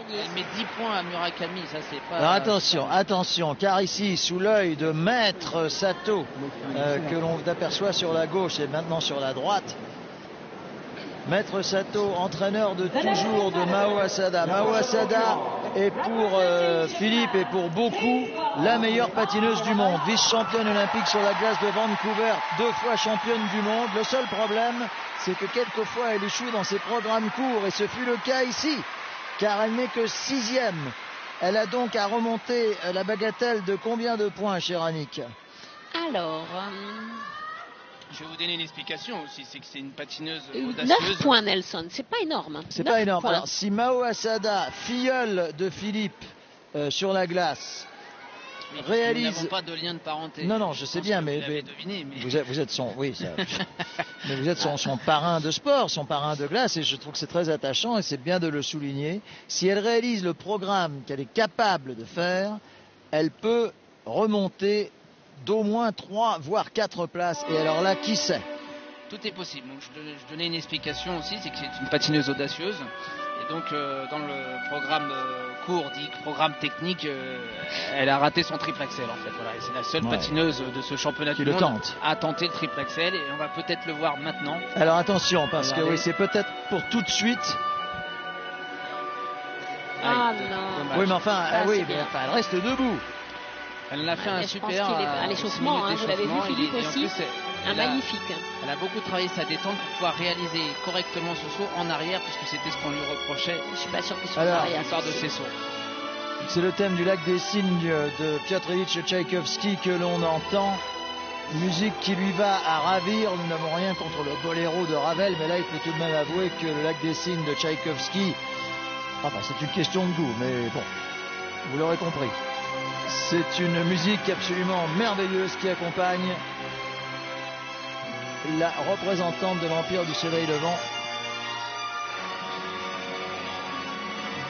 gagné. Elle met 10 points à Murakami, ça c'est pas... Alors attention, attention, car ici, sous l'œil de Maître Sato, que l'on aperçoit sur la gauche et maintenant sur la droite, Maître Sato, entraîneur de toujours de Mao Asada. Mao Asada est pour Philippe et pour beaucoup la meilleure patineuse du monde. Vice-championne olympique sur la glace de Vancouver, 2 fois championne du monde. Le seul problème, c'est que quelquefois elle échoue dans ses programmes courts et ce fut le cas ici, car elle n'est que 6e. Elle a donc à remonter la bagatelle de combien de points, cher Annick? Alors... Je vais vous donner une explication aussi, c'est que c'est une patineuse 9 audacieuse. points, Nelson, c'est pas énorme. C'est pas énorme. Points. Alors, si Mao Asada, filleule de Philippe sur la glace, Mais réalise... Nous n'avons pas de lien de parenté. Non, je sais bien, mais, deviné, mais... Vous êtes son... Oui, ça... mais vous êtes son parrain de sport, son parrain de glace, et je trouve que c'est très attachant, et c'est bien de le souligner. Si elle réalise le programme qu'elle est capable de faire, elle peut remonter d'au moins 3 voire 4 places, et alors là, qui sait? Tout est possible. Donc, je donnais une explication aussi, c'est que c'est une patineuse audacieuse. Et donc, dans le programme court, dit programme technique, elle a raté son triple axel en fait. Voilà, et c'est la seule patineuse de ce championnat qui du le monde tente à tenter le triple axel. Et on va peut-être le voir maintenant. Alors attention, parce Regardez. que oui, c'est peut-être pour tout de suite. Ah Dommage. non. Oui, mais enfin, c'est mais bien. enfin, elle reste debout. Elle a fait un Je pense super qu'il est à l'échauffement, vous l'avez vu, Philippe et en aussi. plus, Un elle a- magnifique. Elle a beaucoup travaillé sa détente pour pouvoir réaliser correctement ce saut en arrière, puisque c'était ce qu'on lui reprochait Je suis pas sûr que ce soit Alors, pareil à à la plupart de ce ses sauts. C'est le thème du lac des Cygnes de Piotr Ilyich Tchaïkovski que l'on entend. Musique qui lui va à ravir. Nous n'avons rien contre le boléro de Ravel, mais là il faut tout de même avouer que le lac des Cygnes de Tchaïkovski, enfin c'est une question de goût, mais bon, vous l'aurez compris. C'est une musique absolument merveilleuse qui accompagne la représentante de l'Empire du Soleil Levant.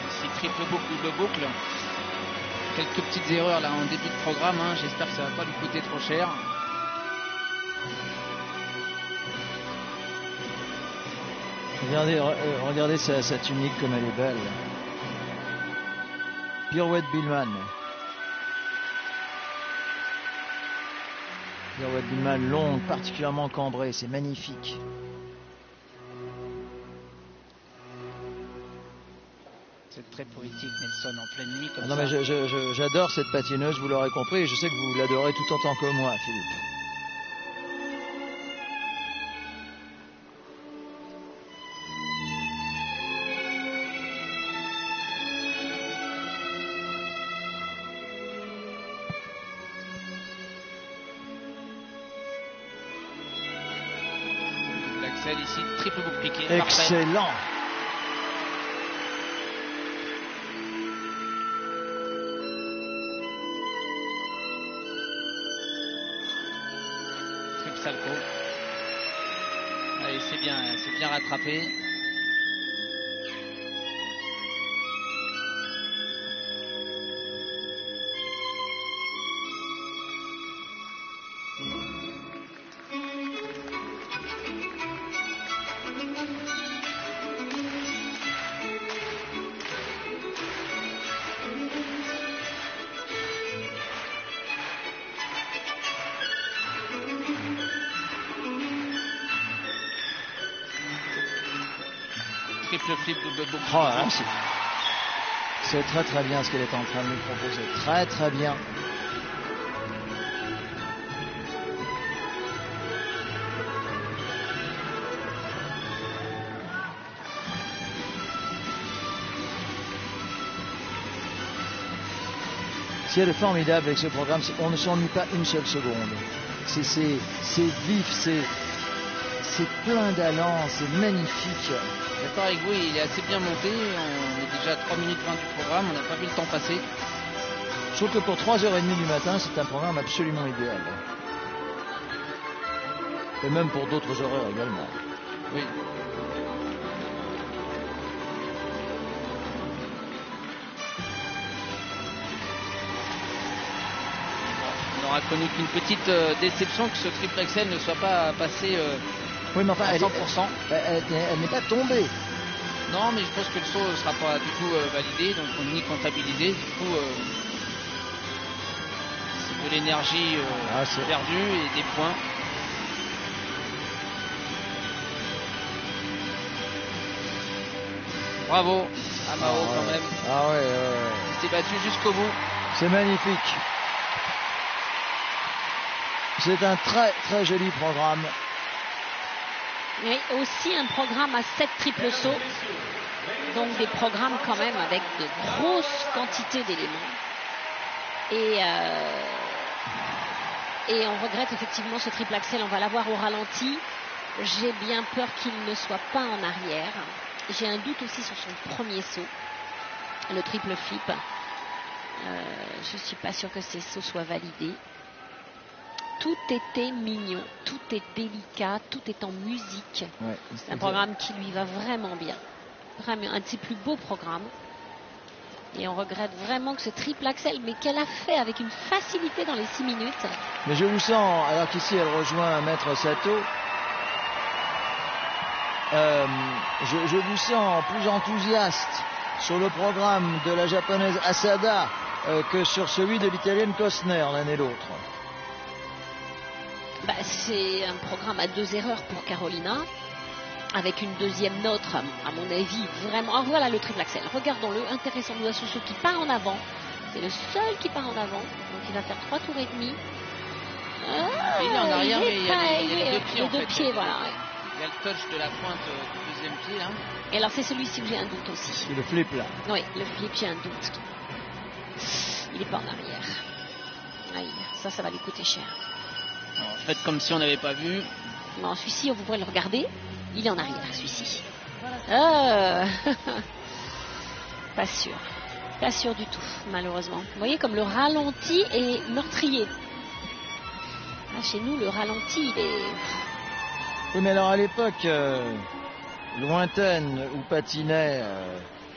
Ici, triple boucle, double boucle. Quelques petites erreurs là en début de programme, hein. J'espère que ça va pas lui coûter trop cher. Regardez sa tunique comme elle est belle. Pirouette Billman. Pirouette Billman longue, particulièrement cambrée, c'est magnifique. C'est très poétique, Nelson, en pleine nuit comme Ah non, ça. mais j'adore cette patineuse, vous l'aurez compris, et je sais que vous l'adorez tout autant que moi, Philippe. L'axel ici, triple boucle piqué. Parfait. Excellent. Triple salto. Allez, c'est bien rattrapé. Triple flip, double boucle. Oh, là, c'est très très bien ce qu'elle est en train de nous proposer. Très très bien. Ce qui est formidable avec ce programme, c'est qu'on ne s'ennuie pas une seule seconde. C'est vif, c'est plein d'allant, c'est magnifique. D'accord avec vous, il est assez bien monté. On est déjà à 3 minutes 20 du programme, on n'a pas vu le temps passer. Je trouve que pour 3h30 du matin, c'est un programme absolument idéal. Et même pour d'autres horaires également. Oui. On aura connu qu'une petite déception que ce triple axel ne soit pas passé oui, mais enfin, à 100%. elle n'est pas tombée. Non, mais je pense que le saut ne sera pas du tout validé, donc ni comptabilisé. Du coup, c'est de l'énergie perdue et des points. Bravo à Mao quand même. Ah ouais. Il s'est battu jusqu'au bout. C'est magnifique. C'est un très très joli programme. Et aussi un programme à 7 triples sauts. Donc des programmes quand même avec de grosses quantités d'éléments. Et on regrette effectivement ce triple axel. On va l'avoir au ralenti. J'ai bien peur qu'il ne soit pas en arrière. J'ai un doute aussi sur son premier saut, le triple flip. Je ne suis pas sûre que ces sauts soient validés. Tout était mignon, tout est délicat, tout est en musique. Ouais, c'est un programme qui lui va vraiment bien. Vraiment un de ses plus beaux programmes. Et on regrette vraiment que ce triple axel, mais qu'elle a fait avec une facilité dans les 6 minutes. Mais je vous sens, alors qu'ici elle rejoint Maître Sato, je vous sens plus enthousiaste sur le programme de la japonaise Asada que sur celui de l'italienne Kostner, l'un et l'autre. Bah, c'est un programme à 2 erreurs pour Carolina, avec une deuxième note, à mon avis, vraiment. Ah, voilà le triple axel. Regardons-le, intéressant. Nous avons qui part en avant. C'est le seul qui part en avant. Donc il va faire 3 tours et demi. Ah, il est en arrière, mais il y a les deux pieds. Les deux pieds, voilà. Il y a le touch de la pointe du deuxième pied là. Et alors c'est celui-ci où j'ai un doute aussi. C'est le flip là. Oui, le flip, j'ai un doute. Il n'est pas en arrière. Aïe, ça va lui coûter cher. Alors, faites comme si on n'avait pas vu. Non, celui-ci, vous pourrez le regarder. Il est en arrière, celui-ci. Pas sûr. Pas sûr du tout, malheureusement. Vous voyez comme le ralenti est meurtrier. Ah, chez nous, le ralenti, il est... Oui, mais alors à l'époque lointaine où patinait,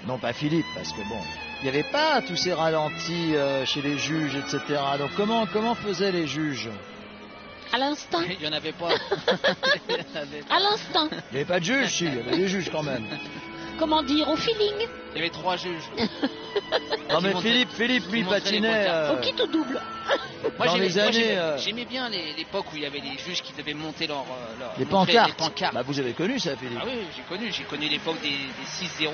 non pas Philippe, parce que bon, il n'y avait pas tous ces ralentis chez les juges, etc. Donc comment faisaient les juges? À l'instant. Il n'y en avait pas. À l'instant. Il n'y avait pas de juges, si, il y avait des juges quand même. Comment dire, au feeling. Il y avait 3 juges. Non mais Philippe lui patinait au kit ou double. dans les années... J'aimais bien l'époque où il y avait les juges qui devaient monter les pancartes. Bah, vous avez connu ça, Philippe? Ah oui, j'ai connu l'époque des 6-0.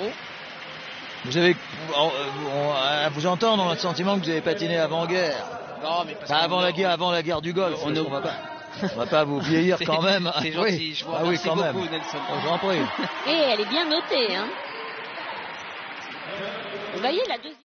Vous avez, à vous entendre, on a le sentiment que vous avez patiné avant-guerre. Non, mais parce avant la guerre du Golfe. On va pas vous vieillir quand même. C'est gentil, oui. je vous remercie quand beaucoup, même. Nelson. Je vous en prie. Et elle est bien notée, hein. Vous voyez la deuxième.